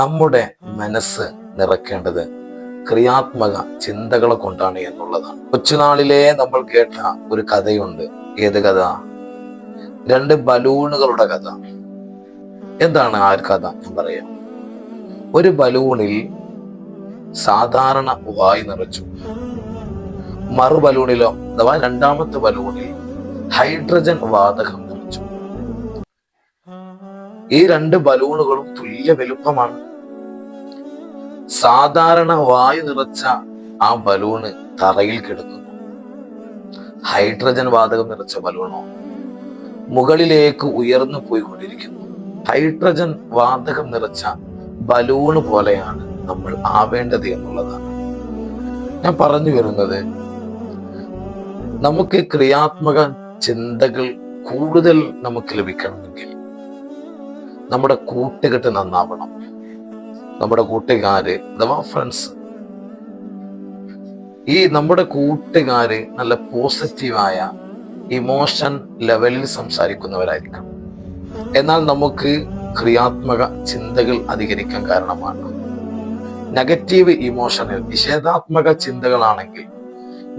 നമ്മുടെ മനസ്സ് നിറയ്ക്കേണ്ടത് ക്രിയാത്മക ചിന്തകളെ കൊണ്ടാണ് എന്നുള്ളതാണ്. കൊച്ചുനാളിലെ നമ്മൾ കേട്ട ഒരു കഥയുണ്ട്. ഏത് കഥ? രണ്ട് ബലൂണുകളുടെ കഥ. എന്താണ് ആ ഒരു കഥ? ഞാൻ പറയാം. ഒരു ബലൂണിൽ സാധാരണ വായു നിറച്ചു. മറു ബലൂണിലോ അഥവാ രണ്ടാമത്തെ ബലൂണിൽ ഹൈഡ്രജൻ വാതകം നിറച്ചു. ഈ രണ്ട് ബലൂണുകളും തുല്യ വലുപ്പമാണ്. സാധാരണ വായു നിറച്ച ആ ബലൂണ് തറയിൽ കിടക്കുന്നു. ഹൈഡ്രജൻ വാതകം നിറച്ച ബലൂണോ മുകളിലേക്ക് ഉയർന്നു പോയിക്കൊണ്ടിരിക്കുന്നു. ഹൈഡ്രജൻ വാതകം നിറച്ച ബലൂണ് പോലെയാണ് നമ്മൾ ആവേണ്ടത് എന്നുള്ളതാണ് ഞാൻ പറഞ്ഞു വരുന്നത്. നമുക്ക് ക്രിയാത്മക ചിന്തകൾ കൂടുതൽ നമുക്ക് ലഭിക്കണമെങ്കിൽ നമ്മുടെ കൂട്ടുകെട്ട് നന്നാവണം. നമ്മുടെ കൂട്ടുകാര് അഥവാ ഫ്രണ്ട്സ്, ഈ നമ്മുടെ കൂട്ടുകാര് നല്ല പോസിറ്റീവായ ഇമോഷൻ ലെവലിൽ സംസാരിക്കുന്നവരായിരിക്കണം. എന്നാൽ നമുക്ക് ക്രിയാത്മക ചിന്തകൾ അധികരിക്കാൻ കാരണമാണ്. നെഗറ്റീവ് ഇമോഷനിൽ നിഷേധാത്മക ചിന്തകളാണെങ്കിൽ,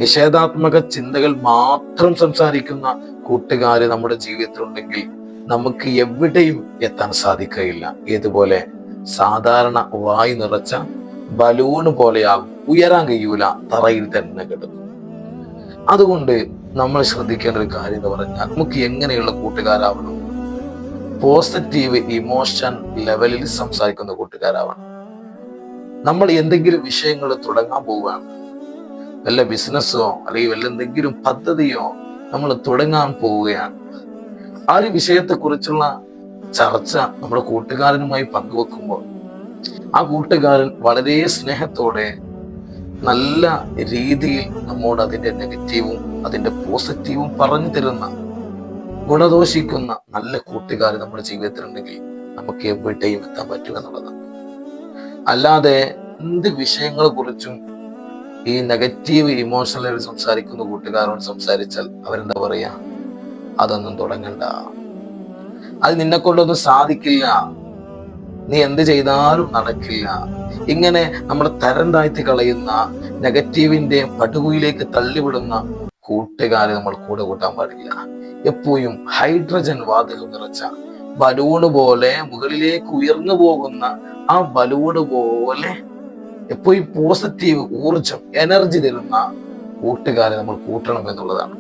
നിഷേധാത്മക ചിന്തകൾ മാത്രം സംസാരിക്കുന്ന കൂട്ടുകാര് നമ്മുടെ ജീവിതത്തിലുണ്ടെങ്കിൽ നമുക്ക് എവിടെയും എത്താൻ സാധിക്കുകയില്ല. ഏതുപോലെ സാധാരണ വായു നിറച്ച ബലൂണ് പോലെയാകും, ഉയരാൻ കഴിയൂല, തറയിൽ തന്നെ കിടക്കും. അതുകൊണ്ട് നമ്മൾ ശ്രദ്ധിക്കേണ്ട ഒരു കാര്യം എന്ന് പറഞ്ഞാൽ, നമുക്ക് എങ്ങനെയുള്ള കൂട്ടുകാരാവണം? പോസിറ്റീവ് ഇമോഷൻ ലെവലിൽ സംസാരിക്കുന്ന കൂട്ടുകാരാവണം. നമ്മൾ എന്തെങ്കിലും വിഷയങ്ങൾ തുടങ്ങാൻ പോവുകയാണ്, വല്ല ബിസിനസ്സോ അല്ലെങ്കിൽ വല്ല എന്തെങ്കിലും പദ്ധതിയോ നമ്മൾ തുടങ്ങാൻ പോവുകയാണ്. ആ ഒരു വിഷയത്തെ കുറിച്ചുള്ള ചർച്ച നമ്മുടെ കൂട്ടുകാരനുമായി പങ്കുവെക്കുമ്പോൾ ആ കൂട്ടുകാരൻ വളരെ സ്നേഹത്തോടെ നല്ല രീതിയിൽ നമ്മോട് അതിന്റെ നെഗറ്റീവും അതിന്റെ പോസിറ്റീവും പറഞ്ഞു തരുന്ന, ഗുണദോഷിക്കുന്ന നല്ല കൂട്ടുകാർ നമ്മുടെ ജീവിതത്തിലുണ്ടെങ്കിൽ നമുക്ക് എവിടെയും എത്താൻ പറ്റുക എന്നുള്ളതാണ്. അല്ലാതെ എന്ത് വിഷയങ്ങളെ കുറിച്ചും ഈ നെഗറ്റീവ് ഇമോഷണൽ സംസാരിക്കുന്ന കൂട്ടുകാരോട് സംസാരിച്ചാൽ അവരെന്താ പറയാ? അതൊന്നും തുടങ്ങണ്ട, അത് നിന്നെ കൊണ്ടൊന്നും സാധിക്കില്ല, നീ എന്ത് ചെയ്താലും നടക്കില്ല. ഇങ്ങനെ നമ്മുടെ തരം താഴ്ത്തി കളയുന്ന, നെഗറ്റീവിന്റെ പടുകുയിലേക്ക് തള്ളിവിടുന്ന കൂട്ടുകാരെ നമ്മൾ കൂടെ കൂട്ടാൻ പാടില്ല. എപ്പോഴും ഹൈഡ്രജൻ വാതകം നിറച്ച ബലൂണ് പോലെ മുകളിലേക്ക് ഉയർന്നു പോകുന്ന ആ ബലൂണ് പോലെ എപ്പോഴും പോസിറ്റീവ് ഊർജം, എനർജി തരുന്ന കൂട്ടുകാരെ നമ്മൾ കൂട്ടണം എന്നുള്ളതാണ്.